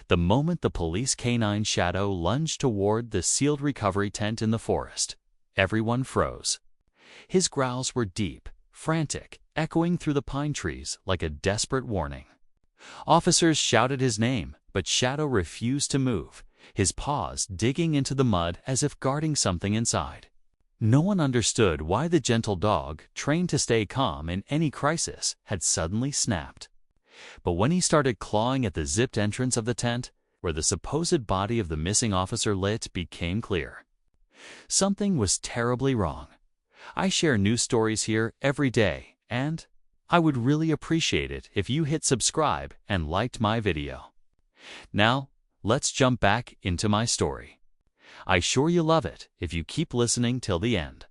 The moment the police canine Shadow lunged toward the sealed recovery tent in the forest, everyone froze. His growls were deep, frantic, echoing through the pine trees like a desperate warning. Officers shouted his name, but Shadow refused to move, his paws digging into the mud as if guarding something inside. No one understood why the gentle dog, trained to stay calm in any crisis, had suddenly snapped. But when he started clawing at the zipped entrance of the tent, where the supposed body of the missing officer lit, became clear. Something was terribly wrong. I share news stories here every day, and I would really appreciate it if you hit subscribe and liked my video. Now, let's jump back into my story. I'm sure you'll love it if you keep listening till the end.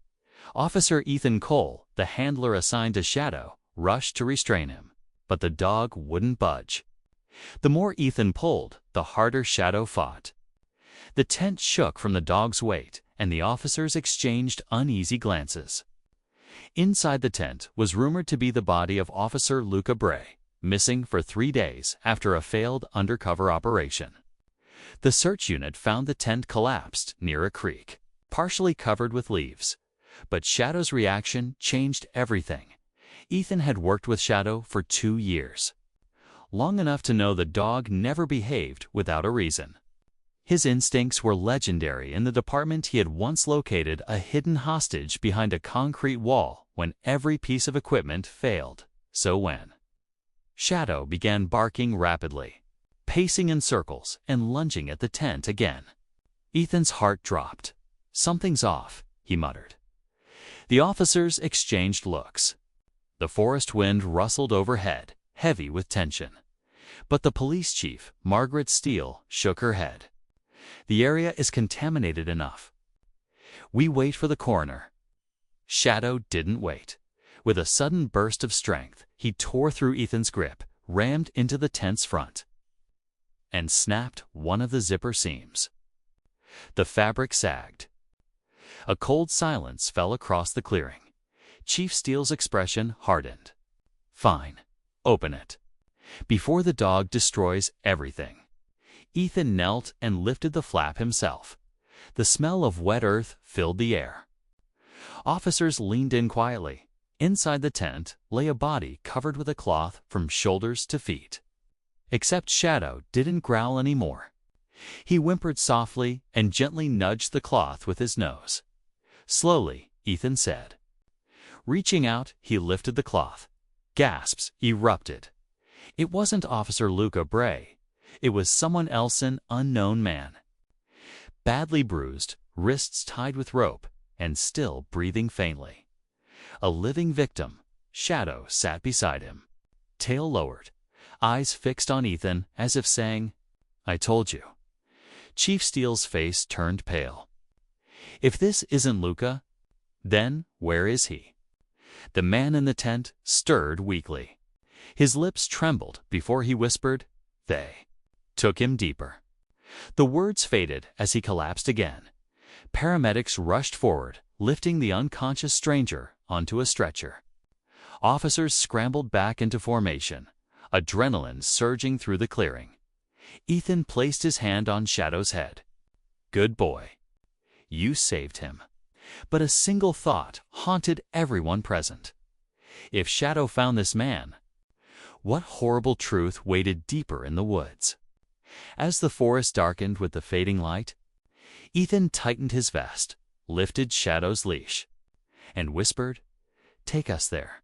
Officer Ethan Cole, the handler assigned to Shadow, rushed to restrain him, but the dog wouldn't budge. The more Ethan pulled, the harder Shadow fought. The tent shook from the dog's weight, and the officers exchanged uneasy glances. Inside the tent was rumored to be the body of Officer Luca Bray, missing for 3 days after a failed undercover operation. The search unit found the tent collapsed near a creek, partially covered with leaves. But Shadow's reaction changed everything. Ethan had worked with Shadow for 2 years, long enough to know the dog never behaved without a reason. His instincts were legendary. In the department he had once located a hidden hostage behind a concrete wall when every piece of equipment failed. So when Shadow began barking rapidly, pacing in circles and lunging at the tent again, Ethan's heart dropped. "Something's off," he muttered. The officers exchanged looks. The forest wind rustled overhead, heavy with tension. But the police chief, Margaret Steele, shook her head. "The area is contaminated enough. We wait for the coroner." Shadow didn't wait. With a sudden burst of strength, he tore through Ethan's grip, rammed into the tent's front, and snapped one of the zipper seams. The fabric sagged. A cold silence fell across the clearing. Chief Steele's expression hardened. "Fine. Open it, before the dog destroys everything." Ethan knelt and lifted the flap himself. The smell of wet earth filled the air. Officers leaned in quietly. Inside the tent lay a body covered with a cloth from shoulders to feet. Except Shadow didn't growl anymore. He whimpered softly and gently nudged the cloth with his nose. "Slowly," Ethan said. Reaching out, he lifted the cloth. Gasps erupted. It wasn't Officer Luca Bray. It was someone else, an unknown man. Badly bruised, wrists tied with rope, and still breathing faintly. A living victim. Shadow sat beside him, tail lowered, eyes fixed on Ethan as if saying, "I told you." Chief Steele's face turned pale. "If this isn't Luca, then where is he?" The man in the tent stirred weakly. His lips trembled before he whispered, "They took him deeper." The words faded as he collapsed again. Paramedics rushed forward, lifting the unconscious stranger onto a stretcher. Officers scrambled back into formation, adrenaline surging through the clearing. Ethan placed his hand on Shadow's head. "Good boy. You saved him." But a single thought haunted everyone present. If Shadow found this man, what horrible truth waited deeper in the woods? As the forest darkened with the fading light, Ethan tightened his vest, lifted Shadow's leash, and whispered, "Take us there."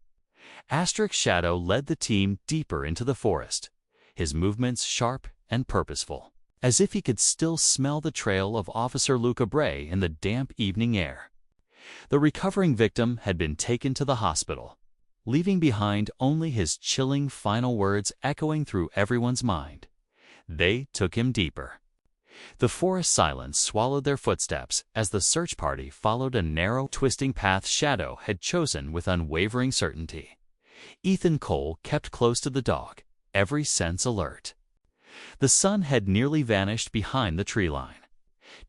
Shadow led the team deeper into the forest, his movements sharp and purposeful, as if he could still smell the trail of Officer Luca Bray in the damp evening air. The recovering victim had been taken to the hospital, leaving behind only his chilling final words echoing through everyone's mind. They took him deeper. The forest silence swallowed their footsteps as the search party followed a narrow, twisting path Shadow had chosen with unwavering certainty. Ethan Cole kept close to the dog, every sense alert. The sun had nearly vanished behind the tree line,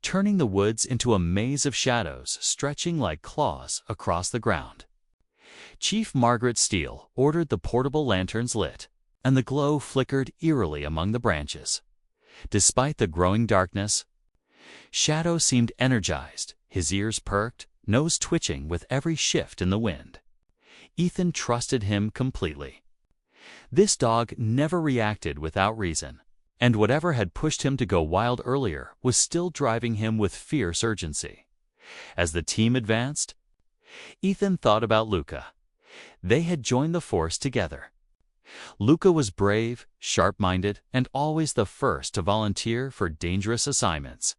turning the woods into a maze of shadows stretching like claws across the ground. Chief Margaret Steele ordered the portable lanterns lit, and the glow flickered eerily among the branches. Despite the growing darkness, Shadow seemed energized, his ears perked, nose twitching with every shift in the wind. Ethan trusted him completely. This dog never reacted without reason, and whatever had pushed him to go wild earlier was still driving him with fierce urgency. As the team advanced, Ethan thought about Luca. They had joined the force together. Luca was brave, sharp-minded, and always the first to volunteer for dangerous assignments.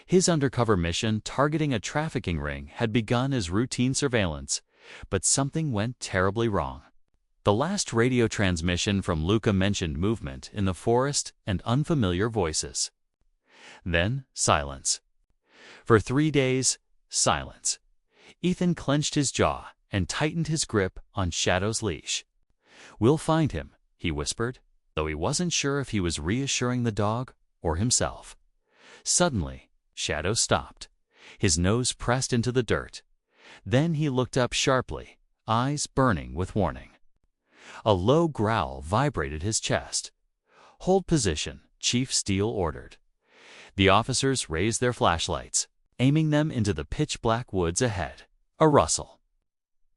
His undercover mission targeting a trafficking ring had begun as routine surveillance, but something went terribly wrong. The last radio transmission from Luca mentioned movement in the forest and unfamiliar voices. Then, silence. For 3 days, silence. Ethan clenched his jaw and tightened his grip on Shadow's leash. "We'll find him," he whispered, though he wasn't sure if he was reassuring the dog or himself. Suddenly, Shadow stopped. His nose pressed into the dirt. Then he looked up sharply, eyes burning with warning. A low growl vibrated his chest. "Hold position," Chief Steele ordered. The officers raised their flashlights, aiming them into the pitch-black woods ahead. A rustle.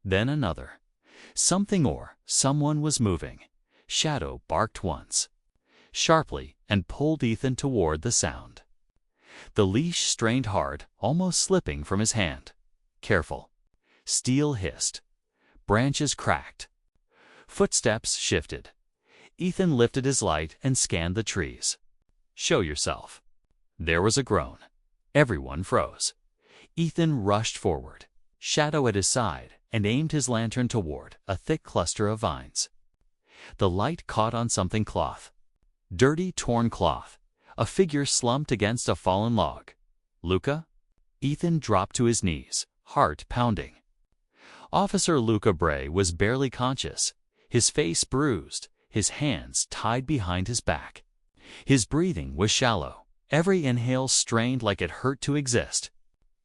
Then another. Something or someone was moving. Shadow barked once, sharply, and pulled Ethan toward the sound. The leash strained hard, almost slipping from his hand. "Careful." Steel hissed. Branches cracked. Footsteps shifted. Ethan lifted his light and scanned the trees. "Show yourself." There was a groan. Everyone froze. Ethan rushed forward, Shadow at his side, and aimed his lantern toward a thick cluster of vines. The light caught on something cloth. Dirty, torn cloth. A figure slumped against a fallen log. "Luca?" Ethan dropped to his knees, heart pounding. Officer Luca Bray was barely conscious, his face bruised, his hands tied behind his back. His breathing was shallow, every inhale strained like it hurt to exist.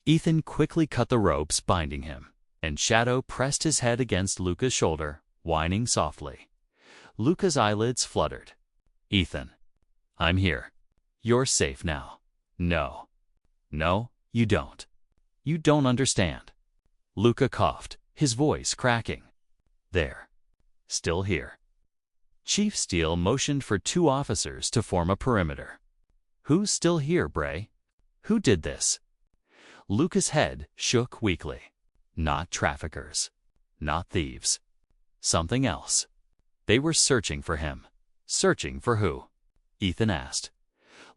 Ethan quickly cut the ropes binding him, and Shadow pressed his head against Luca's shoulder, whining softly. Luca's eyelids fluttered. "Ethan, I'm here. You're safe now." "No. No, you don't. You don't understand." Luca coughed, his voice cracking. "There. Still here." Chief Steele motioned for 2 officers to form a perimeter. "Who's still here, Bray? Who did this?" Luca's head shook weakly. Not traffickers. Not thieves. Something else. They were searching for him. Searching for who? Ethan asked.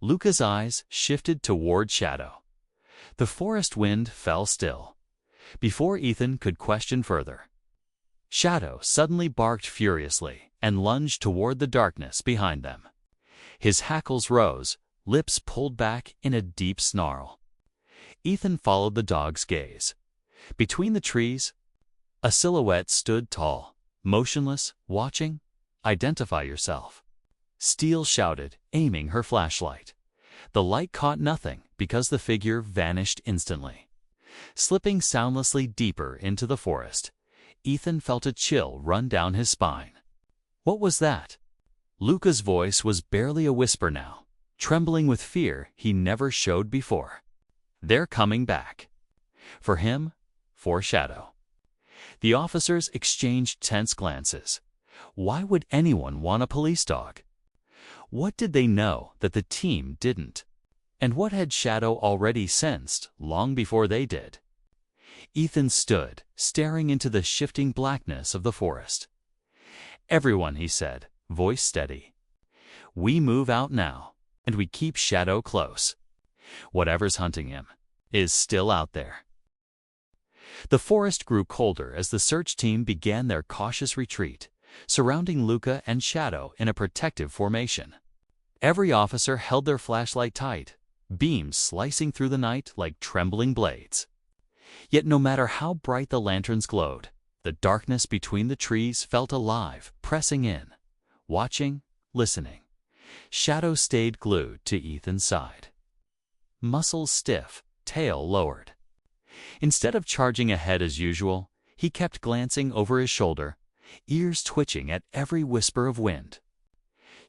Luca's eyes shifted toward Shadow. The forest wind fell still. Before Ethan could question further, Shadow suddenly barked furiously and lunged toward the darkness behind them. His hackles rose, lips pulled back in a deep snarl. Ethan followed the dog's gaze. Between the trees, a silhouette stood tall, motionless, watching. "Identify yourself." Steele shouted, aiming her flashlight. The light caught nothing because the figure vanished instantly. Slipping soundlessly deeper into the forest, Ethan felt a chill run down his spine. What was that? Luca's voice was barely a whisper now, trembling with fear he never showed before. "They're coming back." For him, for Shadow. The officers exchanged tense glances. Why would anyone want a police dog? What did they know that the team didn't? And what had Shadow already sensed long before they did? Ethan stood, staring into the shifting blackness of the forest. "Everyone," he said, voice steady. "We move out now, and we keep Shadow close. Whatever's hunting him is still out there." The forest grew colder as the search team began their cautious retreat, surrounding Luca and Shadow in a protective formation. Every officer held their flashlight tight, beams slicing through the night like trembling blades. Yet no matter how bright the lanterns glowed, the darkness between the trees felt alive, pressing in, watching, listening. Shadow stayed glued to Ethan's side. Muscles stiff, tail lowered. Instead of charging ahead as usual, he kept glancing over his shoulder, ears twitching at every whisper of wind.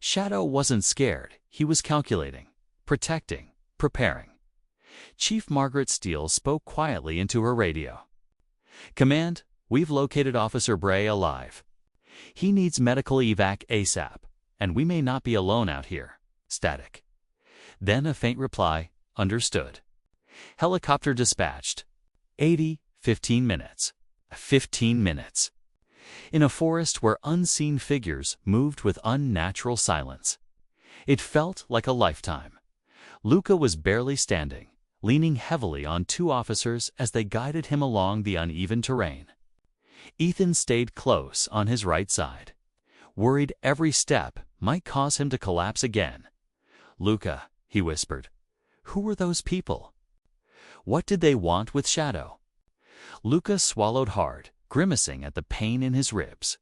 Shadow wasn't scared. He was calculating, protecting, preparing. Chief Margaret Steele spoke quietly into her radio. "Command, we've located Officer Bray alive. He needs medical evac ASAP, and we may not be alone out here." Static. Then a faint reply, "Understood. Helicopter dispatched. 15 minutes. 15 minutes. In a forest where unseen figures moved with unnatural silence. It felt like a lifetime. Luca was barely standing, leaning heavily on two officers as they guided him along the uneven terrain. Ethan stayed close on his right side, worried every step might cause him to collapse again. "Luca," he whispered, "who were those people? What did they want with Shadow?" Luca swallowed hard, grimacing at the pain in his ribs.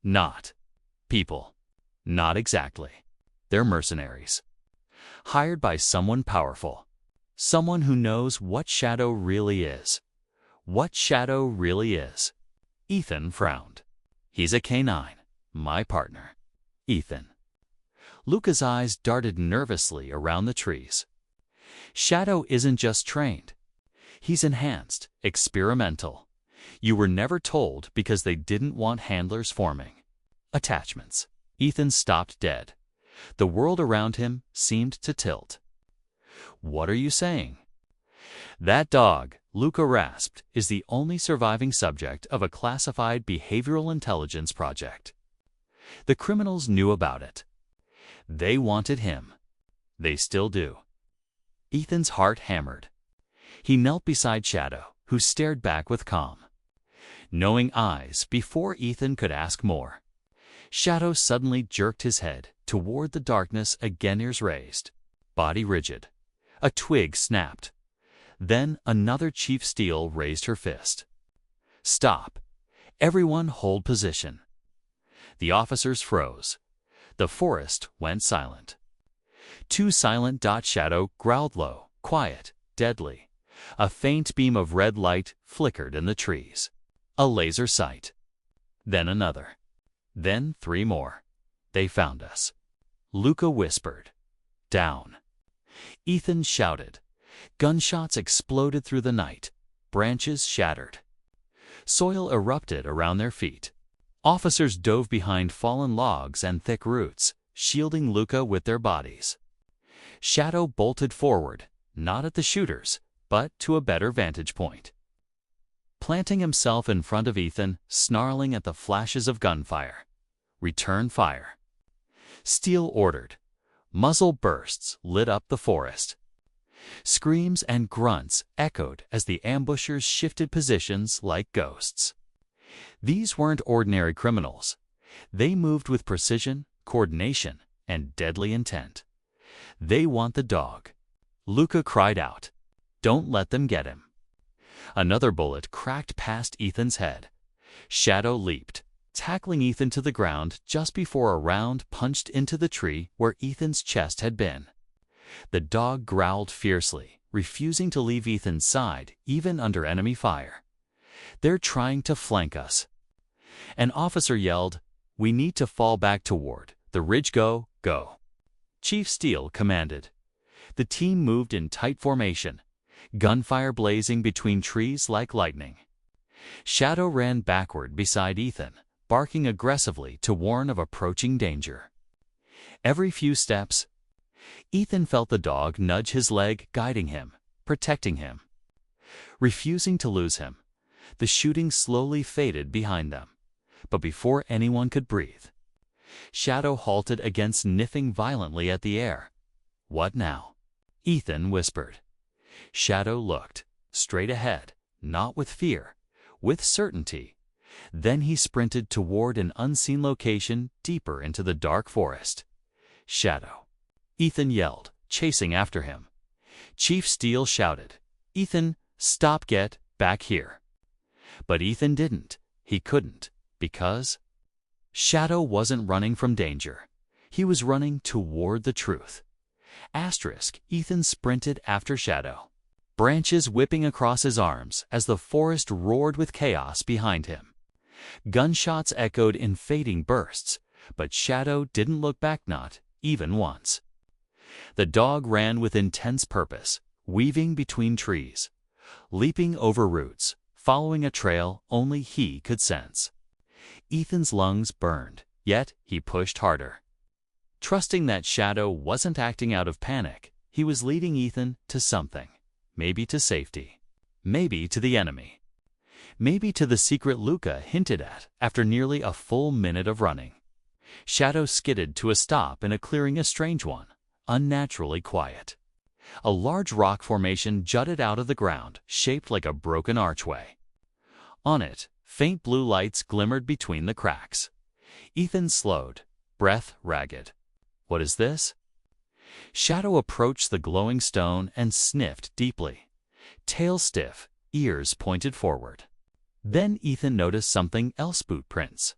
"Not people. Not exactly. They're mercenaries. Hired by someone powerful. Someone who knows what Shadow really is. What Shadow really is." Ethan frowned. "He's a K9, my partner. Ethan." Luca's eyes darted nervously around the trees. "Shadow isn't just trained. He's enhanced, experimental. You were never told because they didn't want handlers forming. Attachments." Ethan stopped dead. The world around him seemed to tilt. "What are you saying?" "That dog," Luca rasped, "is the only surviving subject of a classified behavioral intelligence project. The criminals knew about it. They wanted him. They still do." Ethan's heart hammered. He knelt beside Shadow, who stared back with calm, knowing eyes before Ethan could ask more. Shadow suddenly jerked his head toward the darkness, again ears raised, body rigid. A twig snapped. Then another Chief Steele raised her fist. "Stop. Everyone hold position." The officers froze. The forest went silent. Too silent. Shadow growled low, quiet, deadly. A faint beam of red light flickered in the trees. A laser sight. Then another. Then 3 more. "They found us." Luca whispered. "Down." Ethan shouted. Gunshots exploded through the night. Branches shattered. Soil erupted around their feet. Officers dove behind fallen logs and thick roots, shielding Luca with their bodies. Shadow bolted forward, not at the shooters, but to a better vantage point. Planting himself in front of Ethan, snarling at the flashes of gunfire. "Return fire." Steele ordered. Muzzle bursts lit up the forest. Screams and grunts echoed as the ambushers shifted positions like ghosts. These weren't ordinary criminals. They moved with precision, coordination, and deadly intent. "They want the dog." Luca cried out. "Don't let them get him." Another bullet cracked past Ethan's head. Shadow leaped, tackling Ethan to the ground just before a round punched into the tree where Ethan's chest had been. The dog growled fiercely, refusing to leave Ethan's side even under enemy fire. "They're trying to flank us." An officer yelled, "We need to fall back toward the ridge. Go, go." Chief Steele commanded. The team moved in tight formation, gunfire blazing between trees like lightning. Shadow ran backward beside Ethan, barking aggressively to warn of approaching danger. Every few steps, Ethan felt the dog nudge his leg, guiding him, protecting him. Refusing to lose him, the shooting slowly faded behind them. But before anyone could breathe, Shadow halted again, sniffing violently at the air. "What now?" Ethan whispered. Shadow looked straight ahead, not with fear, with certainty. Then he sprinted toward an unseen location deeper into the dark forest. "Shadow!" Ethan yelled, chasing after him. Chief Steele shouted, "Ethan, stop, get back here." But Ethan didn't. He couldn't, because Shadow wasn't running from danger. He was running toward the truth. Ethan sprinted after Shadow, branches whipping across his arms as the forest roared with chaos behind him. Gunshots echoed in fading bursts, But Shadow didn't look back, not even once. The dog ran with intense purpose, weaving between trees, leaping over roots, following a trail only he could sense. Ethan's lungs burned, yet he pushed harder. Trusting that Shadow wasn't acting out of panic, he was leading Ethan to something. Maybe to safety. Maybe to the enemy. Maybe to the secret Luca hinted at after nearly a full minute of running. Shadow skidded to a stop in a clearing, a strange one, unnaturally quiet. A large rock formation jutted out of the ground, shaped like a broken archway. On it, faint blue lights glimmered between the cracks. Ethan slowed, breath ragged. What is this? Shadow approached the glowing stone and sniffed deeply. Tail stiff, ears pointed forward. Then Ethan noticed something else, boot prints.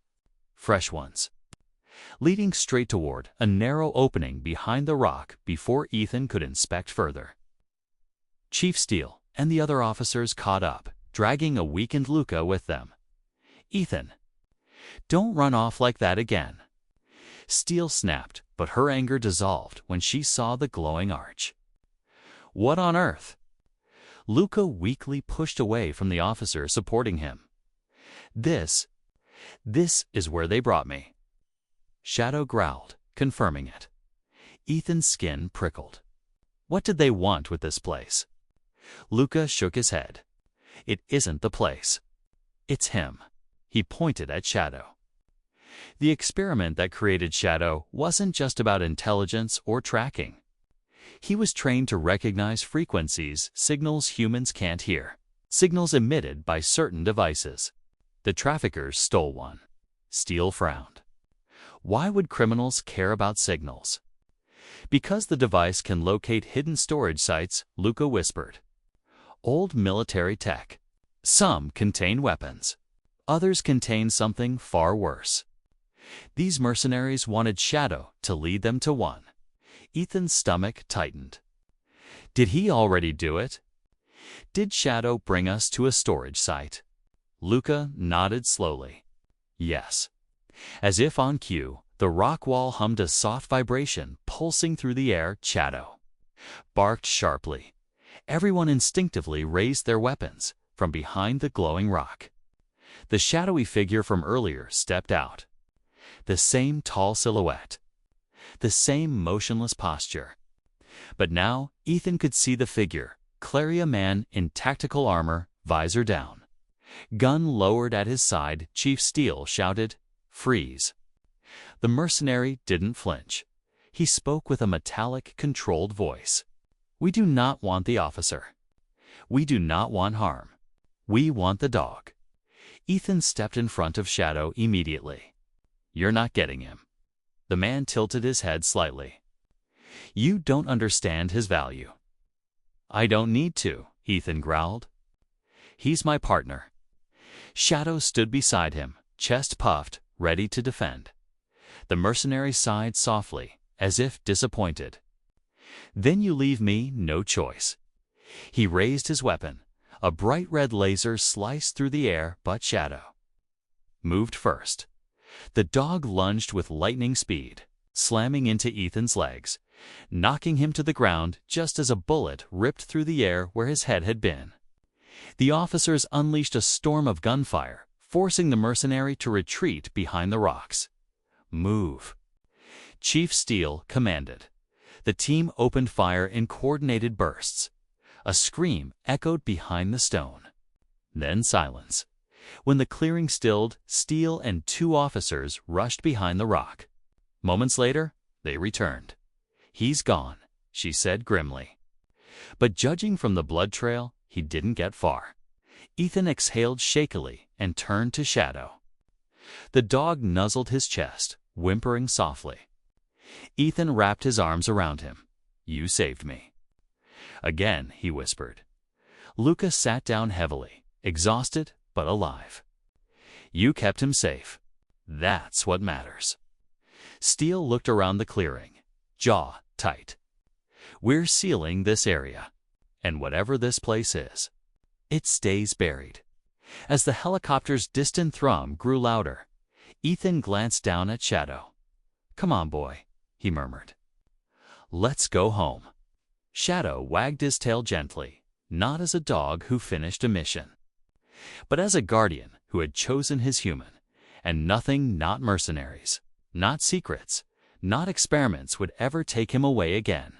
Fresh ones. Leading straight toward a narrow opening behind the rock before Ethan could inspect further. Chief Steele and the other officers caught up, dragging a weakened Luca with them. Ethan, don't run off like that again. Steele snapped, but her anger dissolved when she saw the glowing arch. What on earth? Luca weakly pushed away from the officer supporting him. This is where they brought me. Shadow growled, confirming it. Ethan's skin prickled. What did they want with this place? Luca shook his head. It isn't the place. It's him. He pointed at Shadow. The experiment that created Shadow wasn't just about intelligence or tracking. He was trained to recognize frequencies, signals humans can't hear, signals emitted by certain devices. The traffickers stole one. Steele frowned. Why would criminals care about signals? Because the device can locate hidden storage sites, Luca whispered. Old military tech. Some contain weapons. Others contain something far worse. These mercenaries wanted Shadow to lead them to one. Ethan's stomach tightened. Did he already do it? Did Shadow bring us to a storage site? Luca nodded slowly. Yes. As if on cue, the rock wall hummed a soft vibration pulsing through the air. Shadow barked sharply. Everyone instinctively raised their weapons from behind the glowing rock. The shadowy figure from earlier stepped out. The same tall silhouette. The same motionless posture. But now Ethan could see the figure, clearly a man in tactical armor, visor down. Gun lowered at his side, Chief Steele shouted, "Freeze." The mercenary didn't flinch. He spoke with a metallic, controlled voice. "We do not want the officer. We do not want harm. We want the dog." Ethan stepped in front of Shadow immediately. "You're not getting him." The man tilted his head slightly. "You don't understand his value." "I don't need to," Ethan growled. "He's my partner." Shadow stood beside him, chest puffed, ready to defend. The mercenary sighed softly, as if disappointed. "Then you leave me no choice." He raised his weapon. A bright red laser sliced through the air, but Shadow moved first. The dog lunged with lightning speed, slamming into Ethan's legs, knocking him to the ground just as a bullet ripped through the air where his head had been. The officers unleashed a storm of gunfire, forcing the mercenary to retreat behind the rocks. "Move," Chief Steele commanded. The team opened fire in coordinated bursts. A scream echoed behind the stone. Then silence. When the clearing stilled, Steele and two officers rushed behind the rock. Moments later, they returned. "He's gone," she said grimly. But judging from the blood trail, he didn't get far. Ethan exhaled shakily and turned to Shadow. The dog nuzzled his chest, whimpering softly. Ethan wrapped his arms around him. "You saved me." Again, he whispered. Luca sat down heavily, exhausted but alive. "You kept him safe. That's what matters." Steele looked around the clearing, jaw tight. "We're sealing this area. And whatever this place is, it stays buried." As the helicopter's distant thrum grew louder, Ethan glanced down at Shadow. "Come on, boy," he murmured. "Let's go home." Shadow wagged his tail gently, not as a dog who finished a mission, but as a guardian who had chosen his human, and nothing, not mercenaries, not secrets, not experiments would ever take him away again.